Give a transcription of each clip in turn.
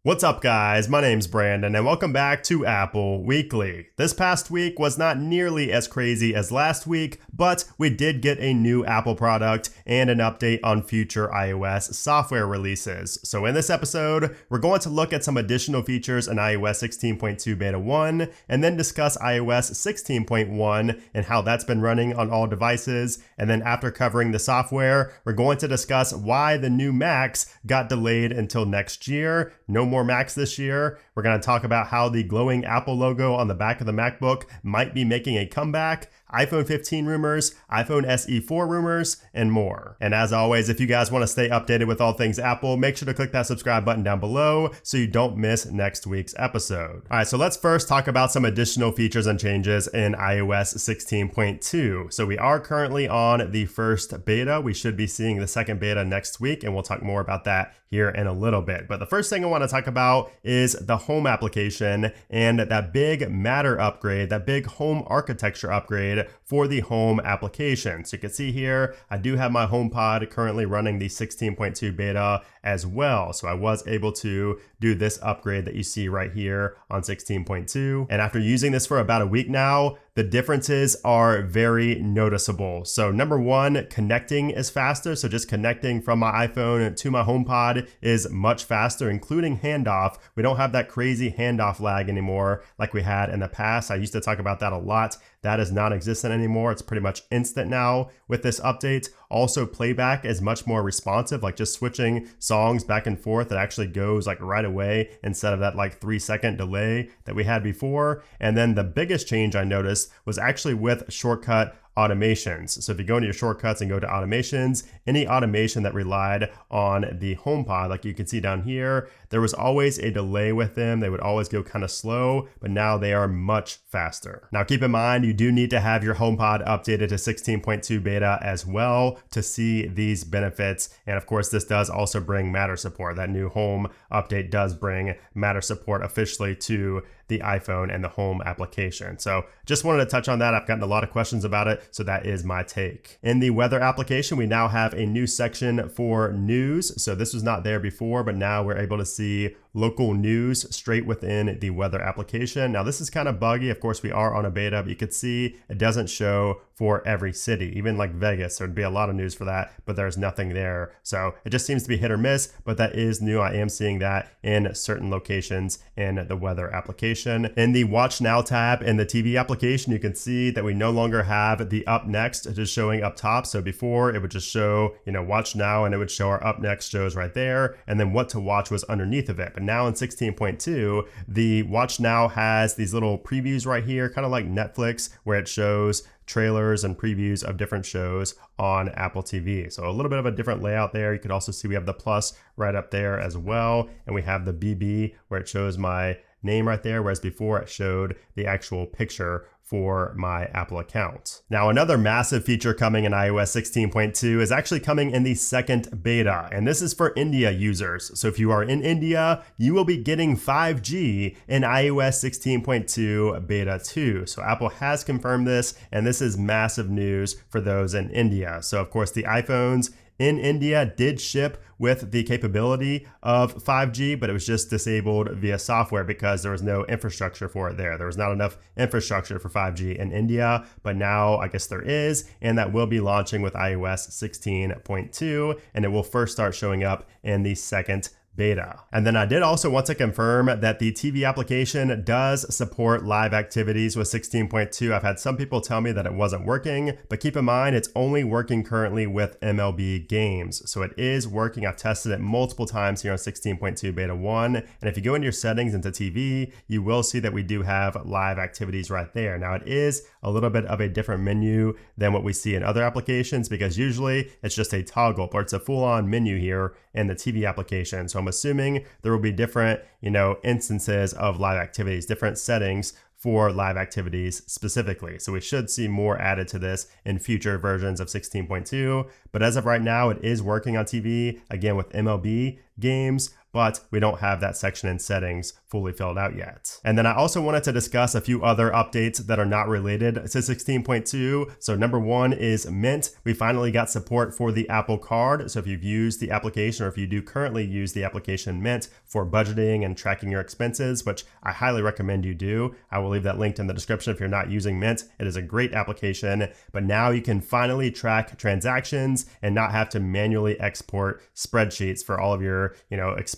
What's up, guys? My name's Brandon, and welcome back to Apple Weekly. This past week was not nearly as crazy as last week, but we did get a new Apple product and an update on future iOS software releases. So in this episode, we're going to look at some additional features in iOS 16.2 Beta 1, and then discuss iOS 16.1 and how that's been running on all devices. And then after covering the software, we're going to discuss why the new Macs got delayed until next year. No more Macs this year. We're going to talk about how the glowing Apple logo on the back of the MacBook might be making a comeback, iPhone 15 rumors, iPhone SE 4 rumors, and more. And as always, if you guys want to stay updated with all things Apple, make sure to click that subscribe button down below so you don't miss next week's episode. All right, so let's first talk about some additional features and changes in iOS 16.2. So we are currently on the first beta. We should be seeing the second beta next week, and we'll talk more about that here in a little bit. But the first thing I want to talk about is the home application and that big Matter upgrade, that big home architecture upgrade for the home application. So you can see here, I do have my HomePod currently running the 16.2 beta as well. So I was able to do this upgrade that you see right here on 16.2. And after using this for about a week now, the differences are very noticeable. So number one, connecting is faster. So just connecting from my iPhone to my HomePod is much faster, including handoff. We don't have that crazy handoff lag anymore like we had in the past. I used to talk about that a lot. That is non-existent anymore. It's pretty much instant now with this update. Also, playback is much more responsive, like just switching songs back and forth. It actually goes like right away instead of that like 3-second delay that we had before. And then the biggest change I noticed was actually with shortcut automations. So if you go into your shortcuts and go to automations, any automation that relied on the HomePod, like you can see down here, there was always a delay with them. They would always go kind of slow, but now they are much faster. Now keep in mind, you do need to have your HomePod updated to 16.2 beta as well to see these benefits. And of course, this does also bring Matter support. That new home update does bring Matter support officially to the iPhone and the home application. So just wanted to touch on that. I've gotten a lot of questions about it, so that is my take. In the weather application, we now have a new section for news. So this was not there before, but now we're able to see local news straight within the weather application. Now this is kind of buggy. Of course, we are on a beta, but you could see it doesn't show for every city. Even like Vegas, there'd be a lot of news for that, but there's nothing there. So it just seems to be hit or miss, but that is new. I am seeing that in certain locations in the weather application. In the Watch Now tab in the TV application, you can see that we no longer have the up next just showing up top. So before it would just show, Watch Now, and it would show our up next shows right there. And then what to watch was underneath of it. But now in 16.2, the Watch Now has these little previews right here, kind of like Netflix, where it shows trailers and previews of different shows on Apple TV. So a little bit of a different layout there. You could also see we have the plus right up there as well. And we have the BB where it shows my name right there, whereas before it showed the actual picture for my Apple account. Now, another massive feature coming in iOS 16.2 is actually coming in the second beta, and this is for India users. So if you are in India, you will be getting 5G in iOS 16.2 beta 2. So Apple has confirmed this, and this is massive news for those in India. So of course, the iPhones in India did ship with the capability of 5G, but it was just disabled via software because there was no infrastructure for it there. There was not enough infrastructure for 5G in India, but now I guess there is, and that will be launching with iOS 16.2, and it will first start showing up in the second beta. And then I did also want to confirm that the TV application does support live activities with 16.2. I've had some people tell me that it wasn't working, but keep in mind it's only working currently with MLB games. So it is working. I've tested it multiple times here on 16.2 beta 1. And if you go into your settings into TV, you will see that we do have live activities right there. Now it is a little bit of a different menu than what we see in other applications because usually it's just a toggle, or it's a full-on menu here in the TV application. So I'm assuming there will be different, instances of live activities, different settings for live activities specifically. So we should see more added to this in future versions of 16.2. But as of right now, it is working on TV, again with MLB games, but we don't have that section in settings fully filled out yet. And then I also wanted to discuss a few other updates that are not related to 16.2. So number one is Mint. We finally got support for the Apple Card. So if you've used the application, or if you do currently use the application Mint for budgeting and tracking your expenses, which I highly recommend you do, I will leave that linked in the description if you're not using Mint. It is a great application, but now you can finally track transactions and not have to manually export spreadsheets for all of your,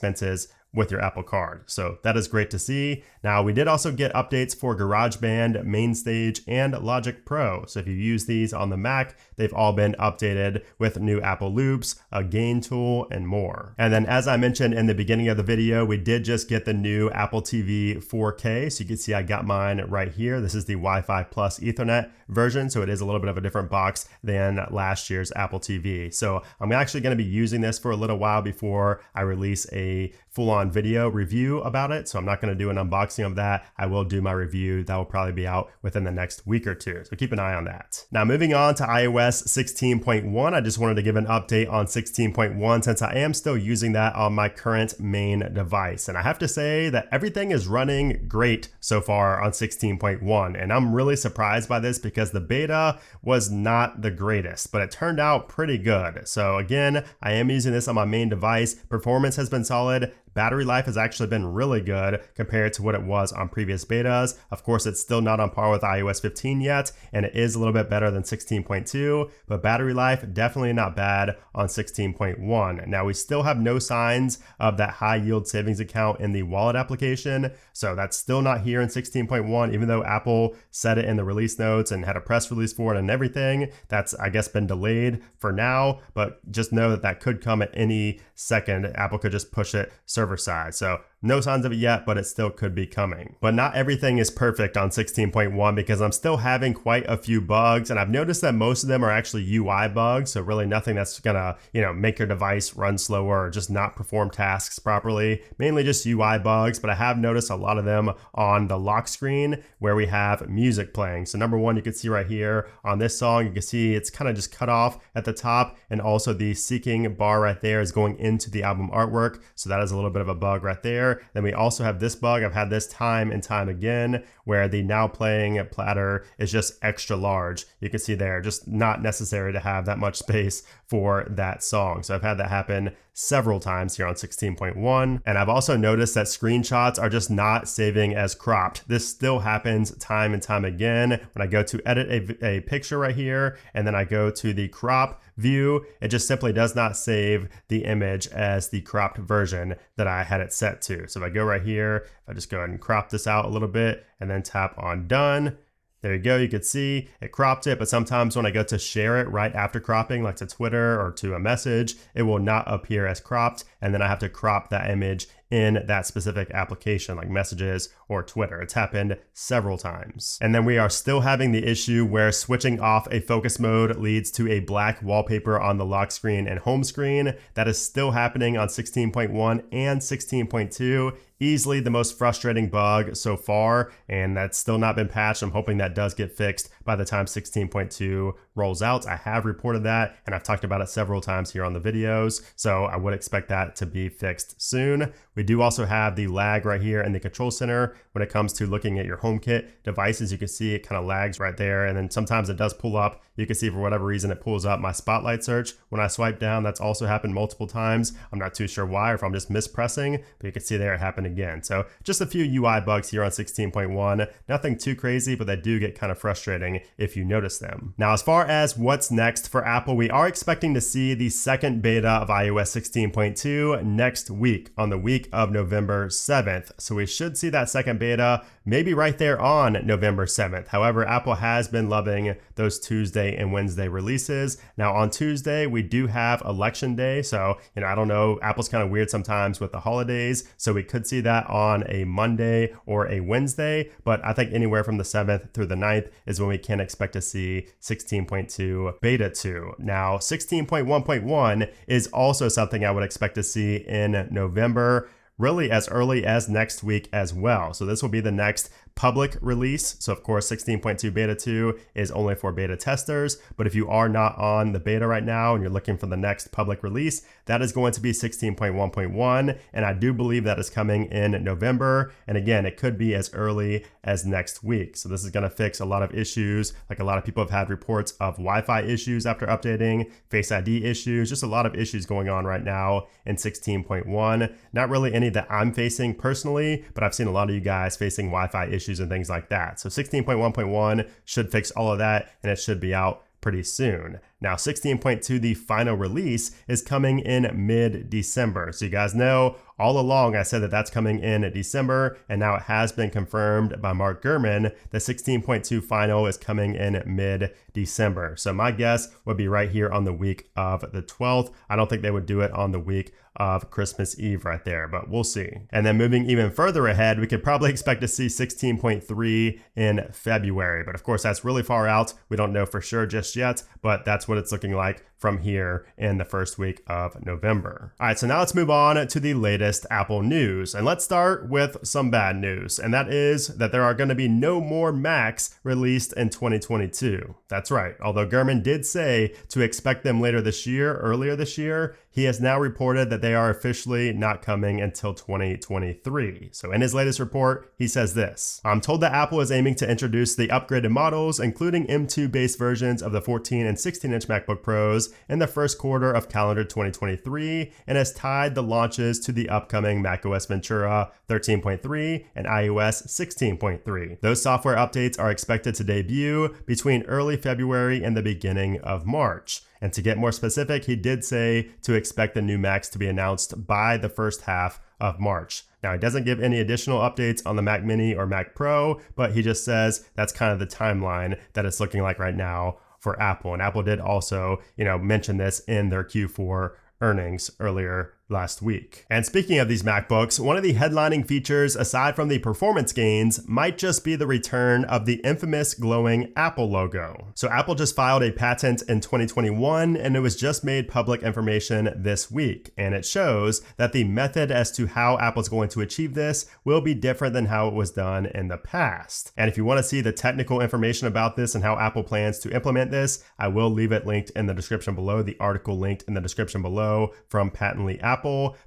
expenses with your Apple Card. So that is great to see. Now, we did also get updates for GarageBand, MainStage, and Logic Pro. So if you use these on the Mac, they've all been updated with new Apple loops, a gain tool, and more. And then as I mentioned in the beginning of the video, we did just get the new Apple TV 4K. So you can see I got mine right here. This is the Wi-Fi plus Ethernet version. So it is a little bit of a different box than last year's Apple TV. So I'm actually going to be using this for a little while before I release a full-on video review about it. So I'm not going to do an unboxing of that. I will do my review. That will probably be out within the next week or two. So keep an eye on that. Now moving on to iOS 16.1, I just wanted to give an update on 16.1 since I am still using that on my current main device. And I have to say that everything is running great so far on 16.1. And I'm really surprised by this because the beta was not the greatest, but it turned out pretty good. So again, I am using this on my main device. Performance has been solid. Battery life has actually been really good compared to what it was on previous betas. Of course, it's still not on par with iOS 15 yet, and it is a little bit better than 16.2, but battery life definitely not bad on 16.1. Now, we still have no signs of that high yield savings account in the wallet application, so that's still not here in 16.1, even though Apple said it in the release notes and had a press release for it and everything. That's, I guess, been delayed for now, but just know that that could come at any second. Apple could just push it server side. So no signs of it yet, but it still could be coming. But not everything is perfect on 16.1 because I'm still having quite a few bugs, and I've noticed that most of them are actually UI bugs. So really nothing that's gonna, make your device run slower or just not perform tasks properly. Mainly just UI bugs, but I have noticed a lot of them on the lock screen where we have music playing. So number one, you can see right here on this song, you can see it's kind of just cut off at the top, and also the seeking bar right there is going into the album artwork. So that is a little bit of a bug right there. Then we also have this bug. I've had this time and time again where the now playing platter is just extra large. You can see there, just not necessary to have that much space for that song. So I've had that happen several times here on 16.1. And I've also noticed that screenshots are just not saving as cropped. This still happens time and time again. When I go to edit a picture right here, and then I go to the crop view, it just simply does not save the image as the cropped version that I had it set to. So if I go right here, I just go ahead and crop this out a little bit and then tap on done. There you go, you could see it cropped it, but sometimes when I go to share it right after cropping, like to Twitter or to a message, it will not appear as cropped, and then I have to crop that image in that specific application like Messages or Twitter. It's happened several times. And then we are still having the issue where switching off a focus mode leads to a black wallpaper on the lock screen and home screen. That is still happening on 16.1 and 16.2. Easily the most frustrating bug so far, and that's still not been patched. I'm hoping that does get fixed by the time 16.2 rolls out. I have reported that, and I've talked about it several times here on the videos, so I would expect that to be fixed soon. We do also have the lag right here in the control center when it comes to looking at your HomeKit devices. You can see it kind of lags right there, and then sometimes it does pull up. You can see for whatever reason it pulls up my Spotlight search. When I swipe down, that's also happened multiple times. I'm not too sure why, or if I'm just mispressing, but you can see there it happened again. So just a few UI bugs here on 16.1. Nothing too crazy, but they do get kind of frustrating if you notice them. Now, as far as what's next for Apple, we are expecting to see the second beta of iOS 16.2 next week on the week of November 7th. So we should see that second beta maybe right there on November 7th. However, Apple has been loving those Tuesday and Wednesday releases. Now on Tuesday, we do have Election Day. So, I don't know, Apple's kind of weird sometimes with the holidays. So we could see that on a Monday or a Wednesday, but I think anywhere from the 7th through the 9th is when we can expect to see 16.2 beta 2. Now, 16.1.1 is also something I would expect to see in November, really as early as next week as well. So this will be the next public release. So of course, 16.2 beta 2 is only for beta testers. But if you are not on the beta right now and you're looking for the next public release, that is going to be 16.1.1. And I do believe that is coming in November. And again, it could be as early as next week. So this is going to fix a lot of issues. Like a lot of people have had reports of Wi-Fi issues after updating, Face ID issues, just a lot of issues going on right now in 16.1. Not really any that I'm facing personally, but I've seen a lot of you guys facing Wi-Fi issues and things like that. So 16.1.1 should fix all of that, and it should be out pretty soon. Now 16.2, the final release, is coming in mid-December. So you guys know all along I said that that's coming in December, and now it has been confirmed by Mark Gurman. The 16.2 final is coming in mid-December. So my guess would be right here on the week of the 12th. I don't think they would do it on the week of Christmas Eve right there, but we'll see. And then moving even further ahead, we could probably expect to see 16.3 in February. But of course, that's really far out. We don't know for sure just yet, but that's what it's looking like from here in the first week of November. All right, so now let's move on to the latest Apple news. And let's start with some bad news. And that is that there are going to be no more Macs released in 2022. That's right. Although Gurman did say to expect them earlier this year, he has now reported that they are officially not coming until 2023. So in his latest report, he says this: I'm told that Apple is aiming to introduce the upgraded models, including M2 based versions of the 14 and 16-inch MacBook Pros in the first quarter of calendar 2023, and has tied the launches to the upcoming macOS Ventura 13.3 and iOS 16.3. Those software updates are expected to debut between early February and the beginning of March. And to get more specific, he did say to expect the new Macs to be announced by the first half of March. Now, he doesn't give any additional updates on the Mac Mini or Mac Pro, but he just says that's kind of the timeline that it's looking like right now for Apple. And Apple did also, mention this in their Q4 earnings earlier last week. And speaking of these MacBooks, one of the headlining features, aside from the performance gains, might just be the return of the infamous glowing Apple logo. So Apple just filed a patent in 2021, and it was just made public information this week. And it shows that the method as to how Apple's going to achieve this will be different than how it was done in the past. And if you want to see the technical information about this and how Apple plans to implement this, I will leave it linked in the description below, the article linked in the description below from Patently Apple.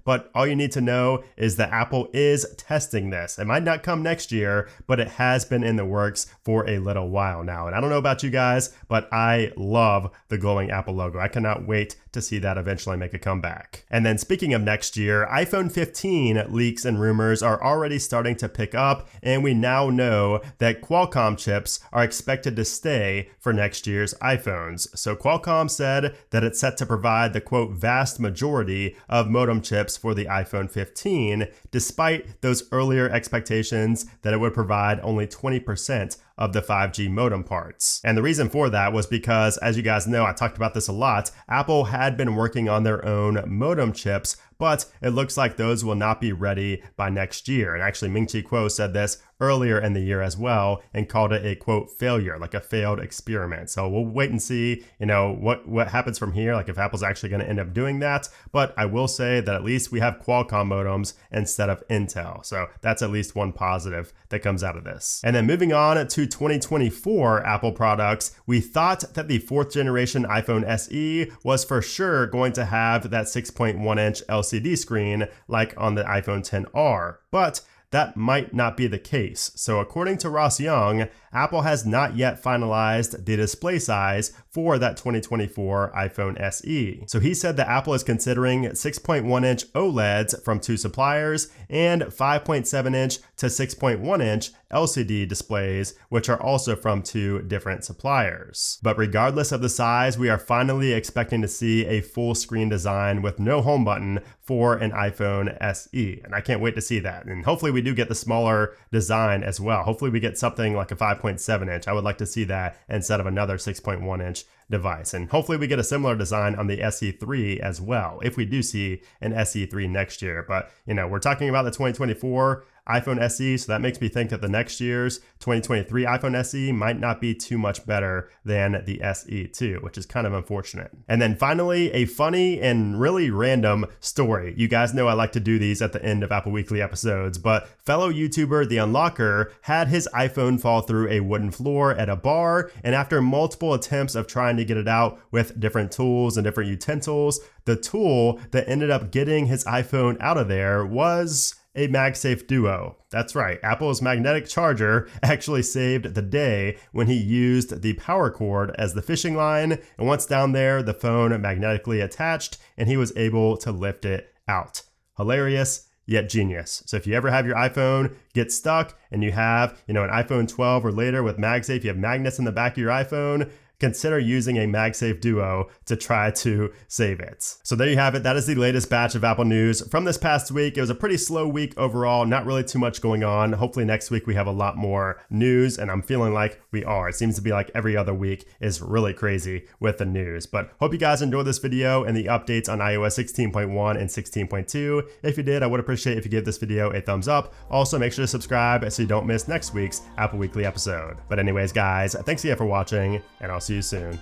But all you need to know is that Apple is testing this. It might not come next year, but it has been in the works for a little while now. And I don't know about you guys, but I love the glowing Apple logo. I cannot wait to see that eventually make a comeback. And then speaking of next year, iPhone 15 leaks and rumors are already starting to pick up, and we now know that Qualcomm chips are expected to stay for next year's iPhones. So Qualcomm said that it's set to provide the quote vast majority of modem chips for the iPhone 15, despite those earlier expectations that it would provide only 20% of the 5G modem parts. And the reason for that was because, as you guys know, I talked about this a lot, Apple had been working on their own modem chips, but it looks like those will not be ready by next year. And actually, Ming-Chi Kuo said this earlier in the year as well and called it a quote failure, like a failed experiment. So we'll wait and see, what happens from here, like if Apple's actually going to end up doing that. But I will say that at least we have Qualcomm modems instead of Intel. So that's at least one positive that comes out of this. And then moving on to 2024 Apple products, we thought that the 4th generation iPhone SE was for sure going to have that 6.1-inch LCD screen like on the iPhone XR, but that might not be the case. So according to Ross Young, Apple has not yet finalized the display size for that 2024 iPhone SE. So he said that Apple is considering 6.1-inch OLEDs from 2 suppliers and 5.7-inch to 6.1-inch LCD displays, which are also from 2 different suppliers. But regardless of the size, we are finally expecting to see a full screen design with no home button for an iPhone SE. And I can't wait to see that. And hopefully we do get the smaller design as well. Hopefully we get something like a 5.7-inch. I would like to see that instead of another 6.1-inch device. And hopefully we get a similar design on the SE3 as well, if we do see an SE3 next year. But, we're talking about the 2024 iPhone SE, so that makes me think that the next year's 2023 iPhone SE might not be too much better than the SE2, which is kind of unfortunate. And then finally, a funny and really random story. You guys know I like to do these at the end of Apple Weekly episodes, but fellow YouTuber The Unlocker had his iPhone fall through a wooden floor at a bar, and after multiple attempts of trying to get it out with different tools and different utensils, the tool that ended up getting his iPhone out of there was a MagSafe Duo. That's right, Apple's magnetic charger actually saved the day when he used the power cord as the fishing line, and once down there, the phone magnetically attached, and he was able to lift it out. Hilarious, yet genius. So if you ever have your iPhone get stuck and you have, an iPhone 12 or later with MagSafe, you have magnets in the back of your iPhone, consider using a MagSafe Duo to try to save it. So there you have it. That is the latest batch of Apple news from this past week. It was a pretty slow week overall, not really too much going on. Hopefully next week we have a lot more news, and I'm feeling like we are. It seems to be like every other week is really crazy with the news. But hope you guys enjoyed this video and the updates on iOS 16.1 and 16.2. If you did, I would appreciate if you give this video a thumbs up. Also, make sure to subscribe so you don't miss next week's Apple Weekly episode. But anyways, guys, thanks again for watching, and I'll see you soon.